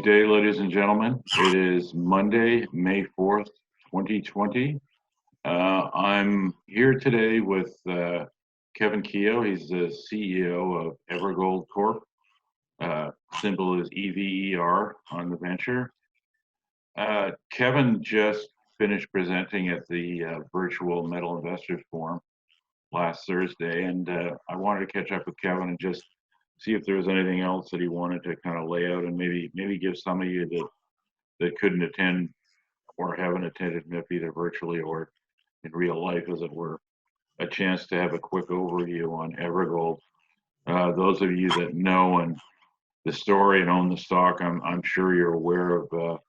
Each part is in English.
day, ladies and gentlemen. It is Monday, May 4th, 2020. I'm here today with Kevin Keough. He's the CEO of EverGold Corp. Symbol is EVER on the venture. Kevin just finished presenting at the virtual Metal Investors Forum last Thursday, and I wanted to catch up with Kevin and just see if there was anything else that he wanted to kind of lay out, and maybe give some of you that couldn't attend or haven't attended, either virtually or in real life, as it were, a chance to have a quick overview on EverGold. Those of you that know and the story and own the stock, I'm sure you're aware of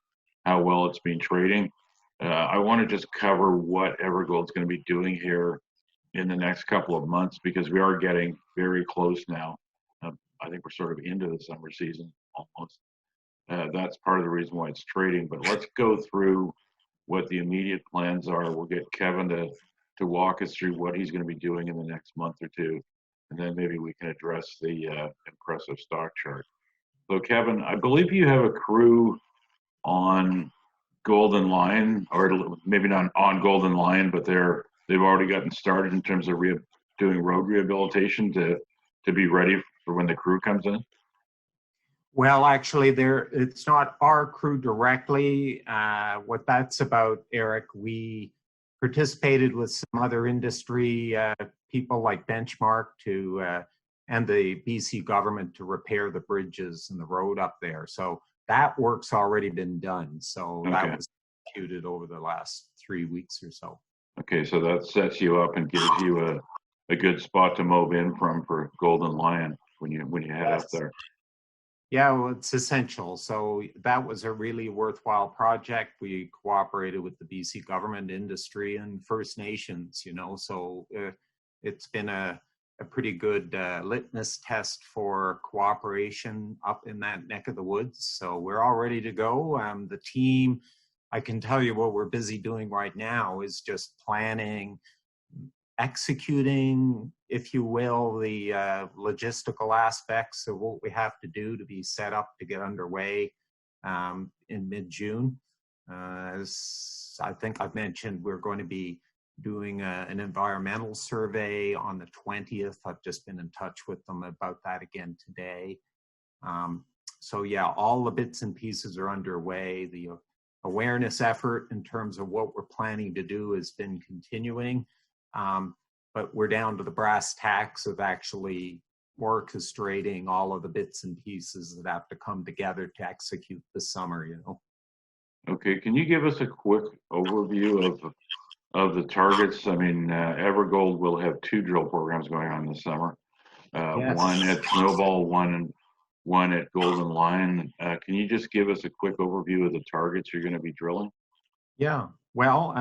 how well it's been trading. I want to just cover what EverGold's going to be doing here in the next couple of months, because we are getting very close now. I think we're sort of into the summer season almost. That's part of the reason why it's trading. But let's go through what the immediate plans are. We'll get Kevin to walk us through what he's going to be doing in the next month or two, and then maybe we can address the impressive stock chart. So Kevin, I believe you have a crew on Golden Lion, or maybe not on Golden Lion, but they've already gotten started in terms of doing road rehabilitation to be ready for when the crew comes in. Well, actually, it's not our crew directly. What that's about, Eric, we participated with some other industry people like Benchmark and the BC government to repair the bridges and the road up there. So that work's already been done. So okay. That was executed over the last 3 weeks or so. Okay, so that sets you up and gives you a good spot to move in from for Golden Lion when you head up there. Yeah, well, it's essential. So that was a really worthwhile project. We cooperated with the BC government, industry, and First Nations, so it's been a pretty good litmus test for cooperation up in that neck of the woods. So we're all ready to go. The team, I can tell you what we're busy doing right now is just planning, executing, if you will, the logistical aspects of what we have to do to be set up to get underway in mid-June. As I think I've mentioned, we're going to be doing an environmental survey on the 20th. I've just been in touch with them about that again today. So yeah, all the bits and pieces are underway. The awareness effort in terms of what we're planning to do has been continuing. But we're down to the brass tacks of actually orchestrating all of the bits and pieces that have to come together to execute this summer, Okay, can you give us a quick overview of the targets? I mean, EverGold will have 2 drill programs going on this summer. Yes. One at Snowball, one at Golden Lion. Can you just give us a quick overview of the targets you're going to be drilling? Yeah, well,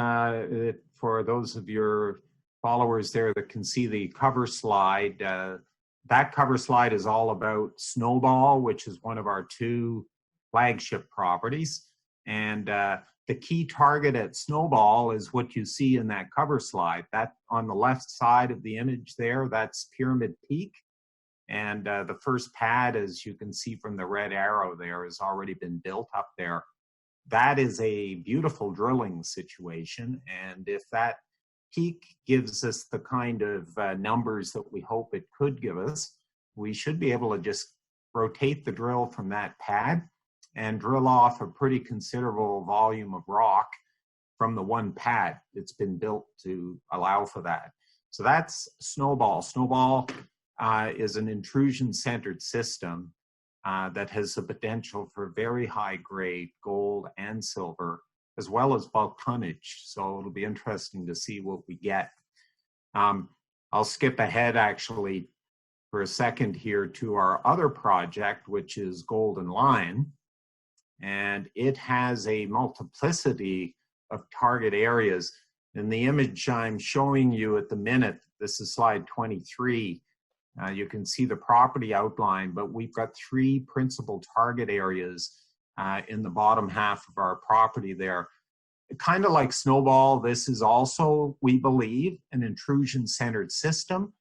for those of your followers there that can see the cover slide, that cover slide is all about Snowball, which is one of our 2 flagship properties. And the key target at Snowball is what you see in that cover slide. That on the left side of the image there, that's Pyramid Peak. And the first pad, as you can see from the red arrow there, has already been built up there. That is a beautiful drilling situation. And if that peak gives us the kind of numbers that we hope it could give us, we should be able to just rotate the drill from that pad and drill off a pretty considerable volume of rock from the one pad that's been built to allow for that. So that's Snowball. Snowball is an intrusion-centered system that has the potential for very high-grade gold and silver, as well as bulk tonnage. So it'll be interesting to see what we get. I'll skip ahead actually for a second here to our other project, which is Golden Lion. And it has a multiplicity of target areas. In the image I'm showing you at the minute, this is slide 23, you can see the property outline, but we've got 3 principal target areas in the bottom half of our property there. Kind of like Snowball, this is also, we believe, an intrusion-centered system.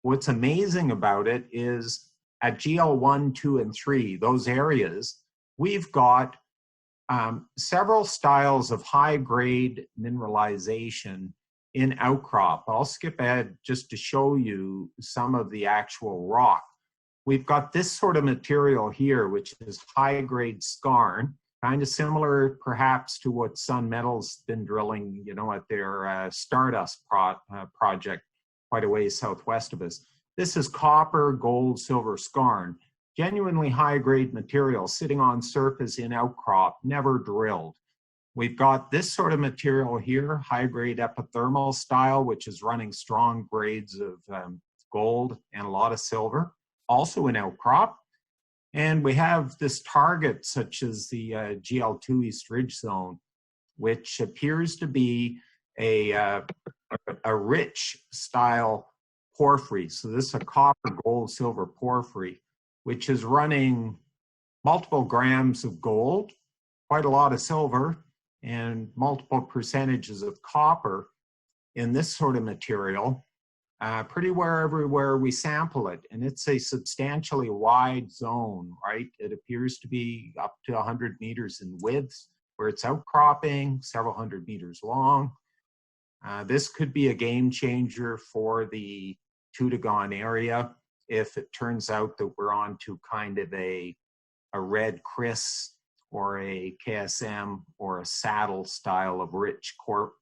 What's amazing about it is at GL1, 2, and 3, those areas, we've got several styles of high-grade mineralization in outcrop. I'll skip ahead just to show you some of the actual rock. We've got this sort of material here, which is high-grade skarn, kind of similar perhaps to what Sun Metal's been drilling, you know, at their Stardust project quite a ways southwest of us. This is copper, gold, silver skarn, genuinely high-grade material sitting on surface in outcrop, never drilled. We've got this sort of material here, high-grade epithermal style, which is running strong grades of gold and a lot of silver, also in outcrop. And we have this target, such as the GL2 East Ridge Zone, which appears to be a rich style porphyry. So this is a copper, gold, silver porphyry, which is running multiple grams of gold, quite a lot of silver, and multiple percentages of copper in this sort of material, pretty well everywhere we sample it. And it's a substantially wide zone, right? It appears to be up to 100 meters in width, where it's outcropping, several hundred meters long. This could be a game changer for the Toodoggone area if it turns out that we're onto kind of a red Chris or a KSM or a saddle style of rich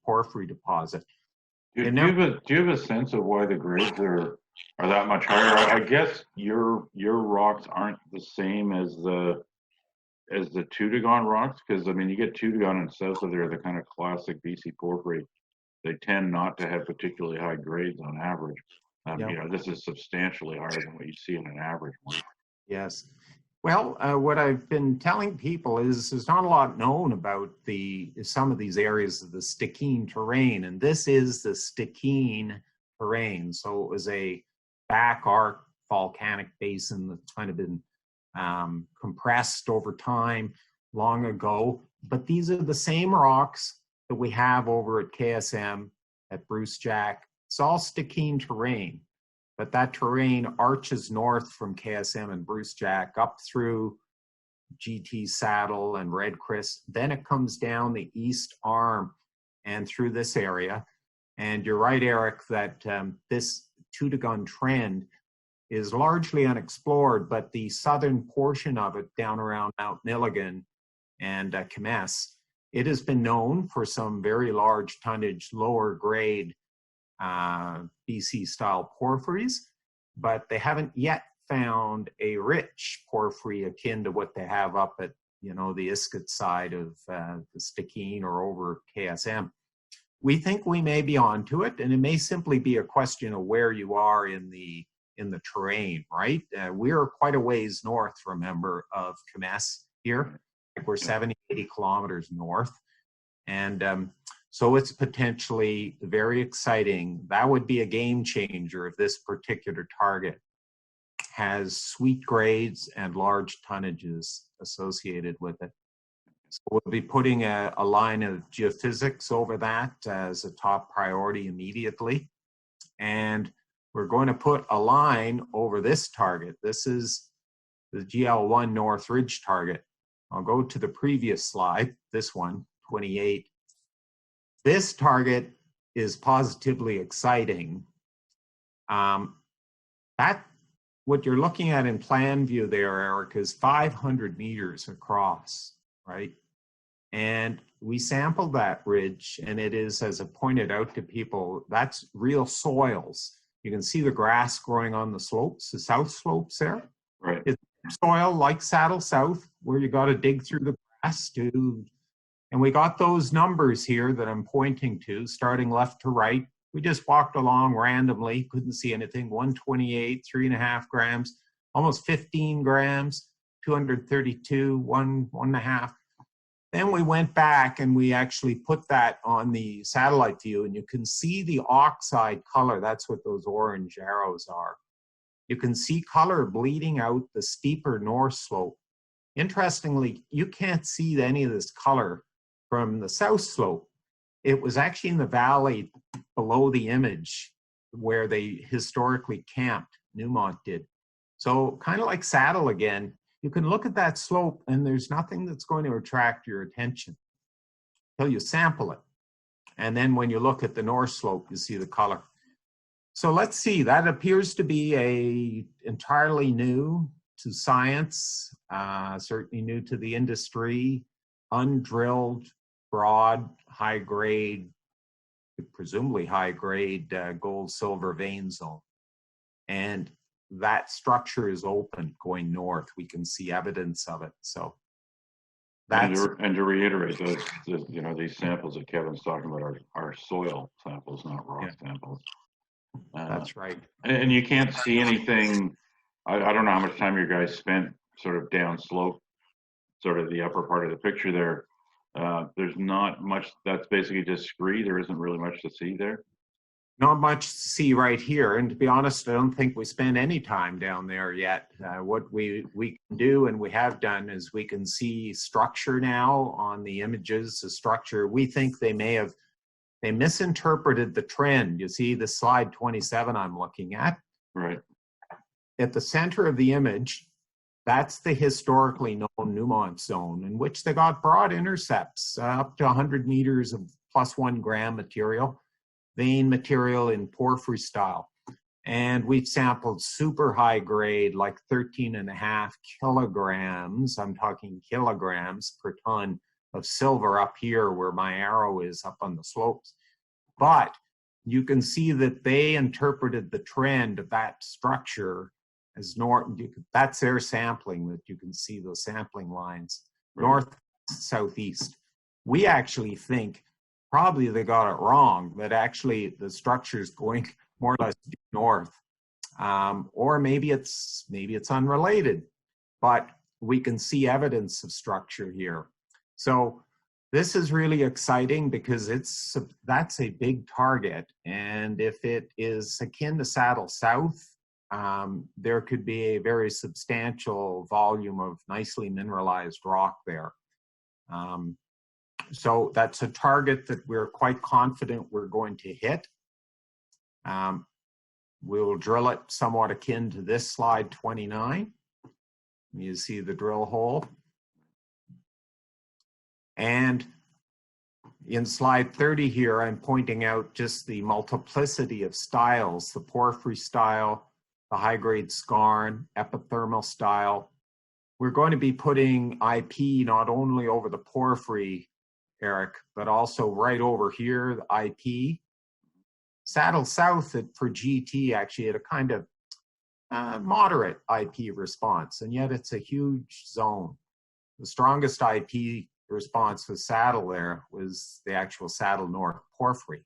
porphyry deposit. Do you have a sense of why the grades are that much higher? I guess your rocks aren't the same as the Toodoggone rocks, because I mean you get Toodoggone and south of there, the kind of classic BC porphyry. They tend not to have particularly high grades on average. Yep. You know, this is substantially higher than what you see in an average one. Yes. Well, what I've been telling people is there's not a lot known about some of these areas of the Stikine terrain, and this is the Stikine terrain. So it was a back arc volcanic basin that's kind of been compressed over time long ago. But these are the same rocks that we have over at KSM, at Bruce Jack. It's all Stikine terrain. But that terrain arches north from KSM and Bruce Jack up through GT Saddle and Red Chris. Then it comes down the east arm and through this area. And you're right, Eric, that this Toodoggone trend is largely unexplored, but the southern portion of it down around Mount Milligan and Keough, it has been known for some very large tonnage, lower grade BC style porphyries, but they haven't yet found a rich porphyry akin to what they have up at, you know, the Iskut side of the Stikine or over KSM. We think we may be onto it, and it may simply be a question of where you are in the terrain, right? We're quite a ways north, remember, of Keough here. We're 70, 80 kilometers north. And so it's potentially very exciting. That would be a game changer if this particular target has sweet grades and large tonnages associated with it. So we'll be putting a line of geophysics over that as a top priority immediately. And we're going to put a line over this target. This is the GL1 North Ridge target. I'll go to the previous slide, this one, 28. This target is positively exciting. What you're looking at in plan view there, Eric, is 500 meters across, right? And we sampled that ridge, and it is, as I pointed out to people, that's real soils. You can see the grass growing on the slopes, the south slopes there. Right. It's soil like Saddle South, where you got to dig through the grass to. And we got those numbers here that I'm pointing to, starting left to right. We just walked along randomly, couldn't see anything. 128, 3.5 grams, almost 15 grams, 232, 1.5. Then we went back and we actually put that on the satellite view, and you can see the oxide color. That's what those orange arrows are. You can see color bleeding out the steeper north slope. Interestingly, you can't see any of this color from the south slope. It was actually in the valley below the image where they historically camped, Newmont did. So kind of like Saddle again, you can look at that slope and there's nothing that's going to attract your attention until you sample it. And then when you look at the north slope, you see the color. So let's see, that appears to be entirely new to science, certainly new to the industry, undrilled, broad, high grade, presumably high grade gold silver vein zone. And that structure is open going north. We can see evidence of it. So that's and to reiterate, these samples that Kevin's talking about are soil samples, not rock samples. That's right. And you can't see anything. I don't know how much time you guys spent sort of downslope, sort of the upper part of the picture there. There's not much. That's basically just scree. There isn't really much to see there. Not much to see right here. And to be honest, I don't think we spent any time down there yet. What we can do, and we have done, is we can see structure now on the images. The structure, we think they misinterpreted the trend. You see the slide 27 I'm looking at. Right. At the center of the image, that's the historically known Newmont zone, in which they got broad intercepts, up to 100 meters of +1 gram material, vein material in porphyry style. And we've sampled super high grade, like 13.5 kilograms, I'm talking kilograms per ton of silver up here where my arrow is up on the slopes. But you can see that they interpreted the trend of that structure as north. That's their sampling, that you can see those sampling lines, north, southeast. We actually think probably they got it wrong, that actually the structure is going more or less north. Or maybe it's unrelated, but we can see evidence of structure here. So this is really exciting because that's a big target. And if it is akin to Saddle South, there could be a very substantial volume of nicely mineralized rock there. So that's a target that we're quite confident we're going to hit. We'll drill it somewhat akin to this slide 29. You see the drill hole. And in slide 30 here, I'm pointing out just the multiplicity of styles, the porphyry style, the high-grade skarn, epithermal style. We're going to be putting IP not only over the porphyry, Eric, but also right over here, the IP. Saddle South for GT actually had a kind of moderate IP response, and yet it's a huge zone. The strongest IP response with Saddle there was the actual Saddle North porphyry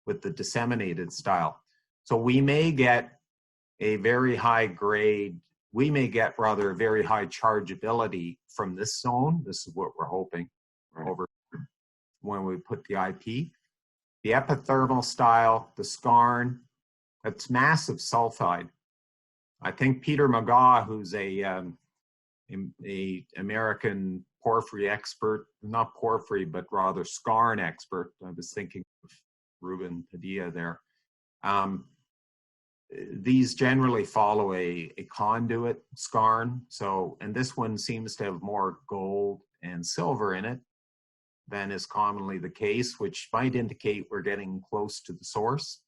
with the disseminated style. So we may get a very high grade, we may get rather a very high chargeability from this zone. This is what we're hoping over when we put the IP. The epithermal style, the skarn, that's massive sulfide. I think Peter McGaw, who's a American porphyry expert, not porphyry, but rather skarn expert. I was thinking of Ruben Padilla there. These generally follow a conduit skarn. So, and this one seems to have more gold and silver in it than is commonly the case, which might indicate we're getting close to the source.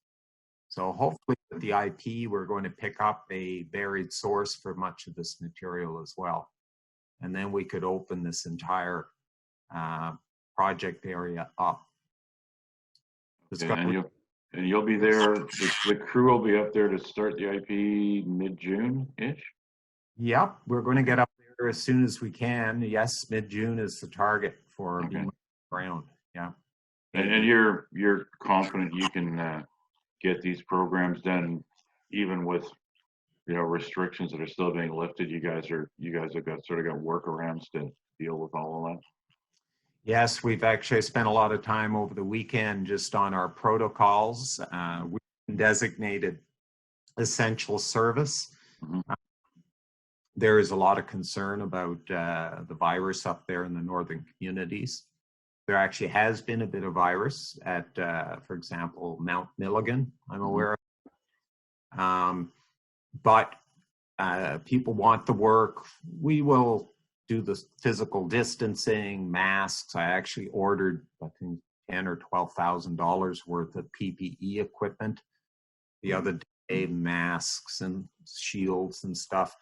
So hopefully with the IP, we're going to pick up a buried source for much of this material as well. And then we could open this entire project area up. Okay, and you'll be there, the crew will be up there to start the IP mid-June-ish? Yep, we're going to get up there as soon as we can. Yes, mid-June is the target for being around. Yeah. And you're confident you can get these programs done even with restrictions that are still being lifted? You guys have got workarounds to deal with all of that? Yes, we've actually spent a lot of time over the weekend just on our protocols. We've been designated essential service. Mm-hmm. There is a lot of concern about the virus up there in the northern communities. There actually has been a bit of virus at, for example, Mount Milligan, I'm aware of. But people want the work. We will do the physical distancing, masks. I actually ordered, I think, $10,000 or $12,000 worth of PPE equipment the other day, masks and shields and stuff.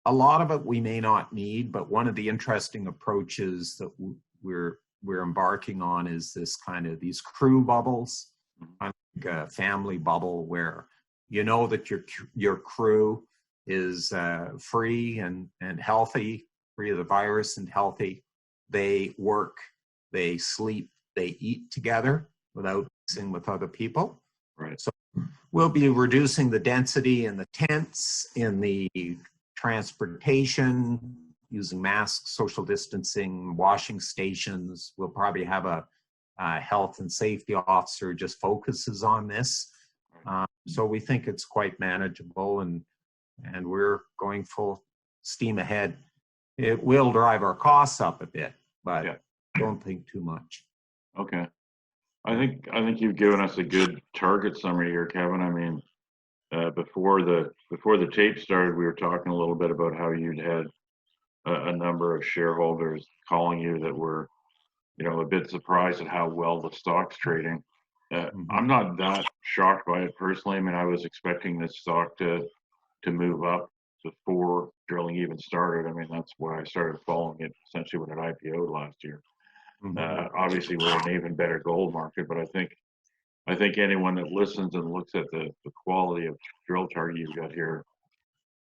A lot of it we may not need, but one of the interesting approaches that we're embarking on is this kind of these crew bubbles, kind of like a family bubble where you know that your crew is free and healthy, free of the virus and healthy. They work, they sleep, they eat together without mixing with other people. Right. So we'll be reducing the density in the tents, in the transportation, using masks, social distancing, washing stations. We'll probably have a health and safety officer just focuses on this. So we think it's quite manageable, and we're going full steam ahead. It will drive our costs up a bit, but don't think too much. Okay. I think you've given us a good target summary here, Kevin. I mean, before the tape started, we were talking a little bit about how you'd had a number of shareholders calling you that were, a bit surprised at how well the stock's trading. I'm not that shocked by it personally. I mean, I was expecting this stock to move up before drilling even started. I mean, that's why I started following it essentially when it IPO'd last year. Obviously, we're in an even better gold market, but I think anyone that listens and looks at the quality of drill target you've got here,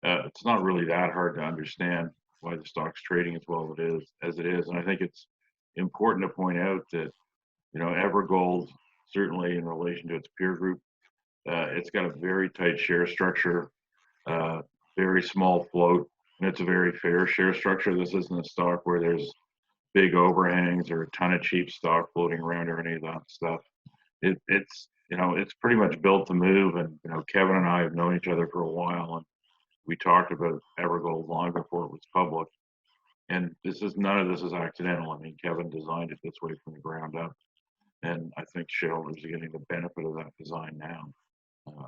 it's not really that hard to understand why the stock's trading as well as it is. And I think it's important to point out that, EverGold, certainly in relation to its peer group, it's got a very tight share structure, very small float, and it's a very fair share structure. This isn't a stock where there's big overhangs or a ton of cheap stock floating around or any of that stuff. It's pretty much built to move. And, Kevin and I have known each other for a while, and we talked about EverGold long before it was public. And none of this is accidental. I mean, Kevin designed it this way from the ground up. And I think shareholders are getting the benefit of that design now.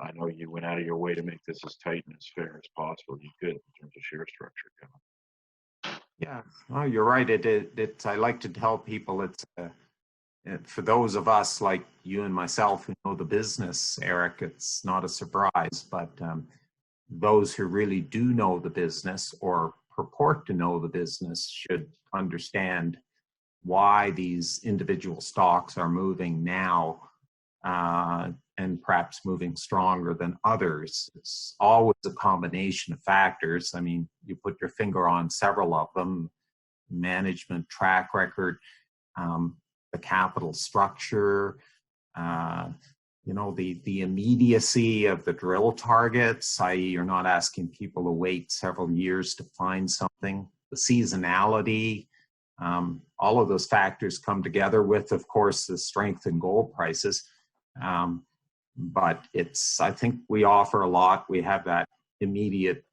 I know you went out of your way to make this as tight and as fair as possible you could in terms of share structure, Kevin. Yeah, well, you're right. I like to tell people it's for those of us like you and myself who know the business, Eric, it's not a surprise, but those who really do know the business or purport to know the business should understand why these individual stocks are moving now and perhaps moving stronger than others. It's always a combination of factors. I mean, you put your finger on several of them: management track record, the capital structure, the immediacy of the drill targets, i.e. you're not asking people to wait several years to find something, the seasonality, all of those factors come together with, of course, the strength in gold prices. But I think we offer a lot. We have that immediate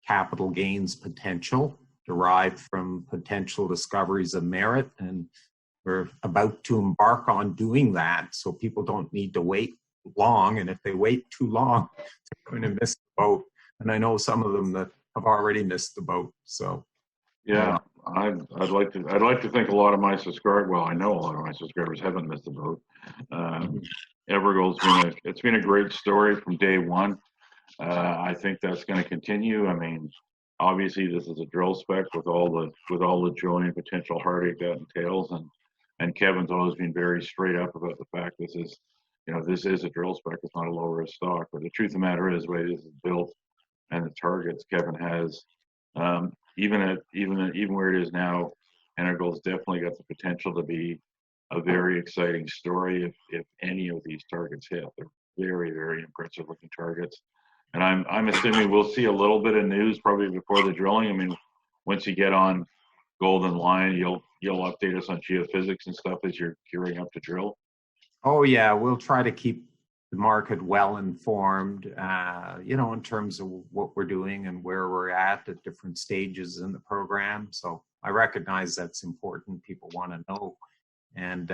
capital gains potential derived from potential discoveries of merit, and we're about to embark on doing that, so people don't need to wait long. And if they wait too long, they're going to miss the boat. And I know some of them that have already missed the boat. So yeah, I'd like to think a lot of my subscribers. Well, I know a lot of my subscribers haven't missed the boat. EverGold's been a great story from day one. I think that's going to continue. I mean, obviously this is a drill spec with all the joy and potential heartache that entails, and Kevin's always been very straight up about the fact this is a drill spec. It's not a low risk stock. But the truth of the matter is, the way this is built and the targets Kevin has, even where it is now, EverGold's definitely got the potential to be a very exciting story if any of these targets hit. They're very, very impressive looking targets. And I'm assuming we'll see a little bit of news probably before the drilling. I mean, once you get on Golden Lion, you'll update us on geophysics and stuff as you're gearing up to drill. Oh yeah, we'll try to keep the market well informed, in terms of what we're doing and where we're at different stages in the program. So I recognize that's important. People want to know, and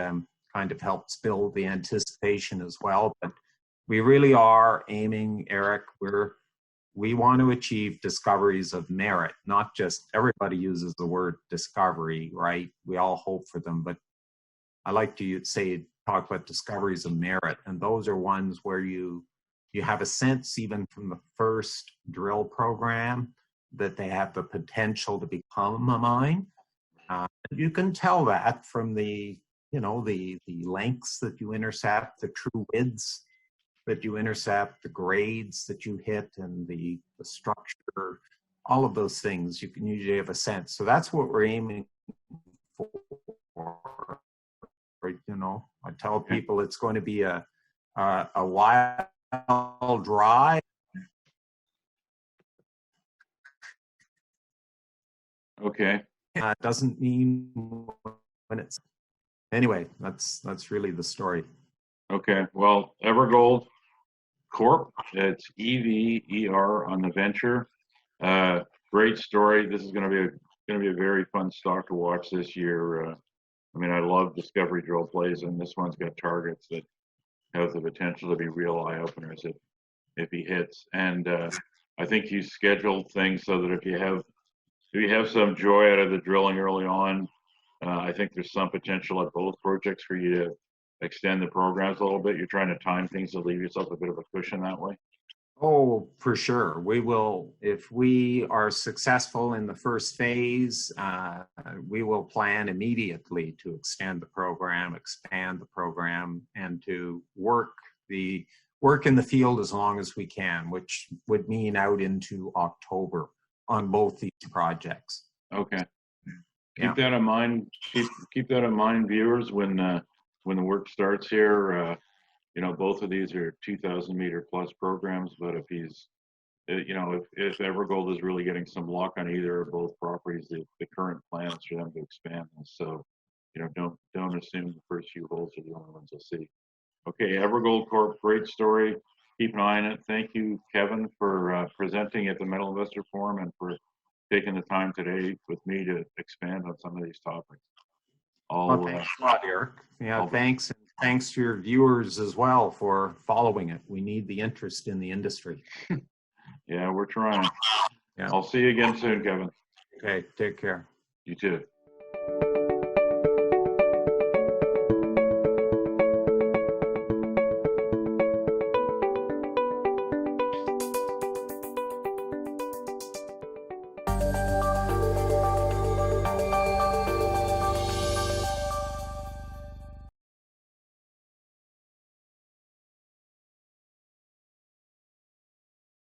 kind of helps build the anticipation as well. But we really are aiming, Eric, we're We want to achieve discoveries of merit, not just everybody uses the word discovery, right? We all hope for them, but I like to talk about discoveries of merit. And those are ones where you have a sense, even from the first drill program, that they have the potential to become a mine. You can tell that from the lengths that you intercept, the true widths that you intercept, the grades that you hit, and the structure, all of those things. You can usually have a sense. So that's what we're aiming for. You know, I tell people it's going to be a wild ride. Okay. Doesn't mean when it's anyway. That's really the story. Okay. Well, EverGold Corp. It's EVER on the venture. Great story. This is going to be a very fun stock to watch this year. I mean, I love discovery drill plays, and this one's got targets that have the potential to be real eye openers if he hits. And I think you scheduled things so that if you have some joy out of the drilling early on, I think there's some potential at both projects for you to extend the programs a little bit. You're trying to time things to leave yourself a bit of a cushion that way. Oh, for sure. We will, if we are successful in the first phase, we will plan immediately to extend the program, expand the program, and to work in the field as long as we can, which would mean out into October on both these projects. Okay. Yeah. Keep that in mind. Keep that in mind, viewers, when the work starts here. You know, both of these are 2,000 meter plus programs, but if if EverGold is really getting some luck on either or both properties, the current plan is for them to expand this. So, you know, don't assume the first few holes are the only ones you'll see. Okay, EverGold Corp, great story. Keep an eye on it. Thank you, Kevin, for presenting at the Metal Investor Forum and for taking the time today with me to expand on some of these topics. Well, thanks a lot, Eric. Yeah, thanks. And thanks to your viewers as well for following it. We need the interest in the industry. Yeah, we're trying. Yeah. I'll see you again soon, Kevin. Okay, take care. You too.